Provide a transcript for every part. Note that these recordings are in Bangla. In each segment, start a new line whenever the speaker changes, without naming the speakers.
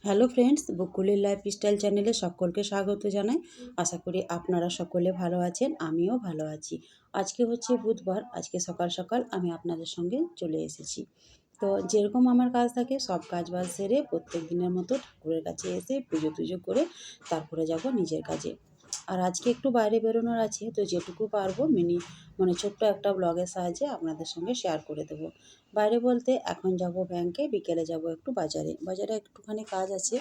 হ্যালো ফ্রেন্ডস, বকুলের লাইফস্টাইল চ্যানেলে সকলকে স্বাগত জানাই। আশা করি আপনারা সকলে ভালো আছেন, আমিও ভালো আছি। আজকে হচ্ছে বুধবার, আজকে সকাল সকাল আমি আপনাদের সঙ্গে চলে এসেছি। তো যেরকম আমার কাজ থাকে সব কাজ বাজ সেরে প্রত্যেক দিনের মতো ঠাকুরের কাছে এসে পুজো টুজো করে তারপরে যাব নিজের কাজে। আর আজকে একটু বাইরে বেরোনোর আছে, তো যেটুকু পারবো ছোট্ট একটা ব্লগের সাহায্যে আপনাদের সঙ্গে শেয়ার করে দেবো। বাইরে বলতে এখন যাব ব্যাংকে, বিকেলে যাব একটু বাজারে। বাজারে একটুখানি কাজ আছে,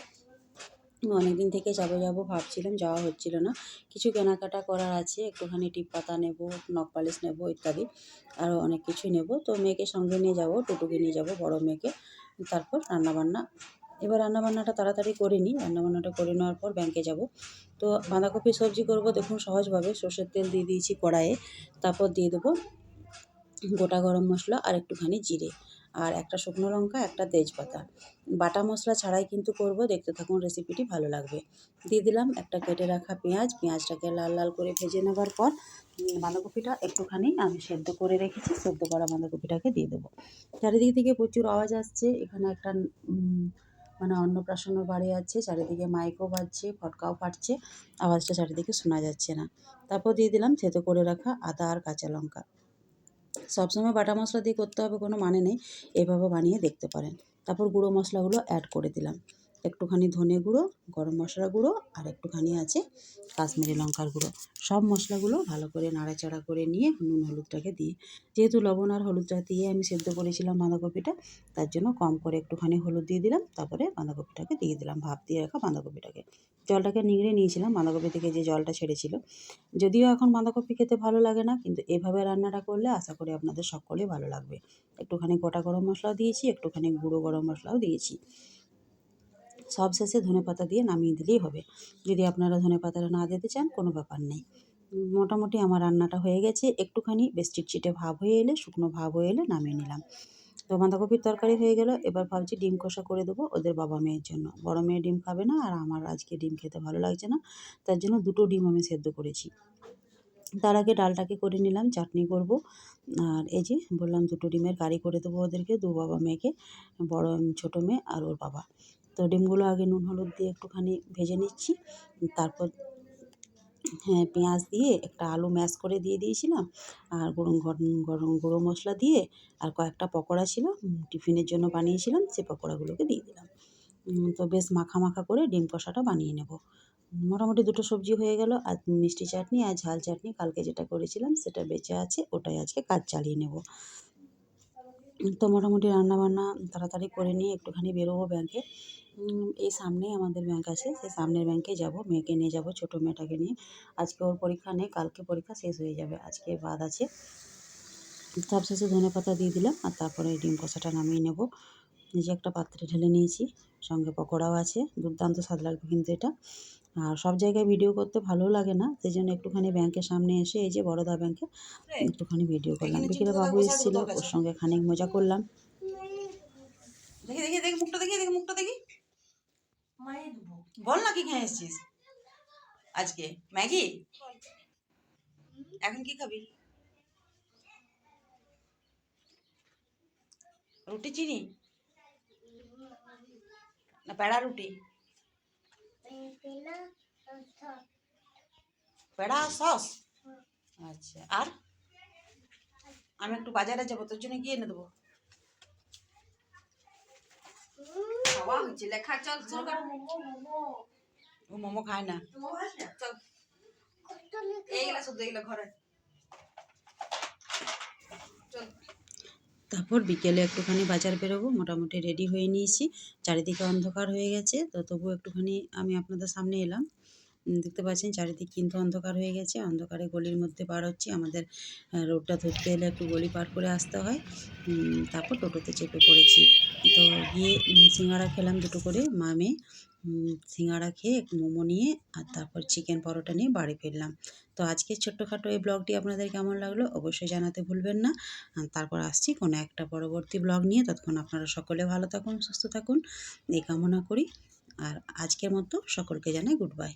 অনেক দিন থেকে যাব ভাবছিলাম, যাওয়া হচ্ছিল না। কিছু কেনাকাটা করার আছে, একটুখানি টিপ পাতা নেব, নখ পালিশ নেব ইত্যাদি, আরও অনেক কিছুই নেব। তো মেয়েকে সঙ্গে নিয়ে যাব, টোটোকে নিয়ে যাব, বড় মেয়েকে। তারপর রান্নাবান্না, এবার রান্নাবান্নাটা তাড়াতাড়ি করে নিই। রান্নাবান্নাটা করে নেওয়ার পর ব্যাংকে যাব। তো বাঁধাকপি সবজি করব, দেখুন সহজভাবে সর্ষের তেল দিয়ে দিয়েছি কড়াইয়ে। তারপর দিয়ে দেবো গোটা গরম মশলা আর একটুখানি জিরে, আর একটা শুকনো লঙ্কা, একটা তেজপাতা। বাটা মশলা ছাড়াই কিন্তু করব, দেখতে থাকুন, রেসিপিটি ভালো লাগবে। দিয়ে দিলাম একটা কেটে রাখা পেঁয়াজ। পেঁয়াজটাকে লাল লাল করে ভেজে নেবার পর বাঁধাকপিটা একটুখানি আমি সেদ্ধ করে রেখেছি, সেদ্ধ করা বাঁধাকপিটাকে দিয়ে দেবো। চারিদিক থেকে প্রচুর আওয়াজ আসছে, এখানে একটা অন্নপ্রাশনের বাড়ি আছে, চারিদিকে মাইকও বাজছে, ফটকাও ফাটছে, আওয়াজটা চারিদিকে শোনা যাচ্ছে না। তারপর দিয়ে দিলাম থেতো করে রাখা আদা আর কাঁচা লঙ্কা। সবসময় বাটা মশলা দিয়ে করতে হবে কোনো মানে নেই, এভাবে বানিয়ে দেখতে পারেন। তারপর গুঁড়ো মশলাগুলো অ্যাড করে দিলাম, একটুখানি ধনে গুঁড়ো, গরম মশলা গুঁড়ো আর একটুখানি আছে কাশ্মীরি লঙ্কার গুঁড়ো। সব মশলাগুলো ভালো করে নাড়াচাড়া করে নিয়ে নুন হলুদটাকে দিয়ে, যেহেতু লবণ আর হলুদটা দিয়ে আমি সেদ্ধ করেছিলাম বাঁধাকপিটা, তার জন্য কম করে একটুখানি হলুদ দিয়ে দিলাম। তারপরে বাঁধাকপিটাকে দিয়ে দিলাম, ভাপ দিয়ে রাখা বাঁধাকপিটাকে। জলটাকে নিংড়ে নিয়েছিলাম, বাঁধাকপি থেকে যে জলটা ছেড়েছিল। যদিও এখন বাঁধাকপি খেতে ভালো লাগে না, কিন্তু এভাবে রান্নাটা করলে আশা করি আপনাদের সকলেই ভালো লাগবে। একটুখানি গোটা গরম মশলাও দিয়েছি, একটুখানি গুঁড়ো গরম মশলাও দিয়েছি। সব শেষে ধনেপাতা দিয়ে নামিয়ে দিলেই হবে। যদি আপনারা ধনেপাতাটা না দিতে চান কোনো ব্যাপার নেই। মোটামুটি আমার রান্নাটা হয়ে গেছে, একটুখানি বেশ চিটচিটে ভাব হয়ে এলে, শুকনো ভাব হয়ে এলে নামিয়ে নিলাম। তো বাঁধাকপির তরকারি হয়ে গেল। এবার ভাবছি ডিম কষা করে দেবো ওদের বাবা মেয়ের জন্য। বড় মেয়ে ডিম খাবে না, আর আমার আজকে ডিম খেতে ভালো লাগছে না, তার জন্য দুটো ডিম আমি সেদ্ধ করেছি। তার আগে ডালটাকে করে নিলাম, চাটনি করব। আর এই যে বললাম দুটো ডিমের কারি করে দেবো ওদেরকে, দু বাবা মেয়েকে, বড় ছোটো মেয়ে আর ওর বাবা। তো ডিমগুলো আগে নুন হলুদ দিয়ে একটুখানি ভেজে নিচ্ছি। তারপর পেঁয়াজ দিয়ে একটা আলু ম্যাশ করে দিয়ে দিয়েছিলাম, আর গরম গরম গরম গুঁড়ো মশলা দিয়ে, আর কয়েকটা পকোড়া ছিল টিফিনের জন্য বানিয়েছিলাম, সে পকোড়াগুলোকে দিয়ে দিলাম। তো বেশ মাখা মাখা করে ডিম কষাটা বানিয়ে নেব। মোটামুটি দুটো সবজি হয়ে গেল, আর মিষ্টি চাটনি আর ঝাল চাটনি কালকে যেটা করেছিলাম সেটা বেঁচে আছে, ওটাই আজকে কাজ চালিয়ে নেব। তো মোটামুটি রান্নাবান্না তাড়াতাড়ি করে নিয়ে একটুখানি বেরোবো ব্যাংকে। এই সামনেই আমাদের ব্যাংক আছে, সেই সামনের ব্যাংকে যাব, মেয়েকে নিয়ে যাব, ছোটো মেয়েটাকে নিয়ে। আজকে ওর পরীক্ষা নেই, কালকে পরীক্ষা শেষ হয়ে যাবে, আজকে বাদ আছে। সবশেষে ধনেপাতা দিয়ে দিলাম, আর তারপরে ডিম কষাটা নামিয়ে নেব। নিজে একটা পাত্রে ঢেলে নিয়েছি, সঙ্গে পকোড়াও আছে, দুর্দান্ত স্বাদ লাগবে কিন্তু এটা। আর সব জায়গায় ভিডিও করতে ভালোও লাগে না, সেই জন্য একটুখানি ব্যাংকের সামনে এসে, এই যে বরোদা ব্যাংকে, একটুখানি ভিডিও করলাম। বিকেলে বাবু এসেছিল, ওর সঙ্গে খানিক মজা করলাম। দেখি দেখি দেখি মুখটা দেখি, দেখি মুখটা দেখি, বল না কি খেয়ে এসেছিস আজকে? ম্যাগি? এখন কি খাবি? রুটি চিনি না পেড়া রুটি? পেড়া সস? আচ্ছা, আর আমি একটু বাজারে যাবো, তোর জন্য গিয়ে এনে দেবো। খাওয়া হচ্ছে, লেখা চল শুরু কর। ও মোমো খায় না, চল এইগুলা শুধু এইগুলা ঘরে চল। তারপর বিকেলে একটুখানি বাজার বেরোবো, মোটামুটি রেডি হয়ে নিয়েছি। চারিদিকে অন্ধকার হয়ে গেছে, তো তবু একটুখানি আমি আপনাদের সামনে এলাম। দেখতে পাচ্ছেন চারিদিক কিন্তু অন্ধকার হয়ে গেছে, অন্ধকারে গলির মধ্যে পার হচ্ছি। আমাদের রোডটা ধরতে এলে একটু গলি পার করে আসতে হয়। তারপর টোটোতে চেপে পড়েছি। তো গিয়ে সিঙ্গাড়া খেলাম দুটো করে, মা মেয়ে। সিঙ্গাড়া খেয়ে একটু মোমো নিয়ে, আর তারপর চিকেন পরোটা নিয়ে বাড়ি ফিরলাম। তো আজকের ছোট্টখাটো এই ব্লগটি আপনাদের কেমন লাগলো অবশ্যই জানাতে ভুলবেন না। তারপর আসছি কোনো একটা পরবর্তী ব্লগ নিয়ে, ততক্ষণ আপনারা সকলে ভালো থাকুন, সুস্থ থাকুন, এই কামনা করি। আর আজকের মতো সকলকে জানাই গুড বাই।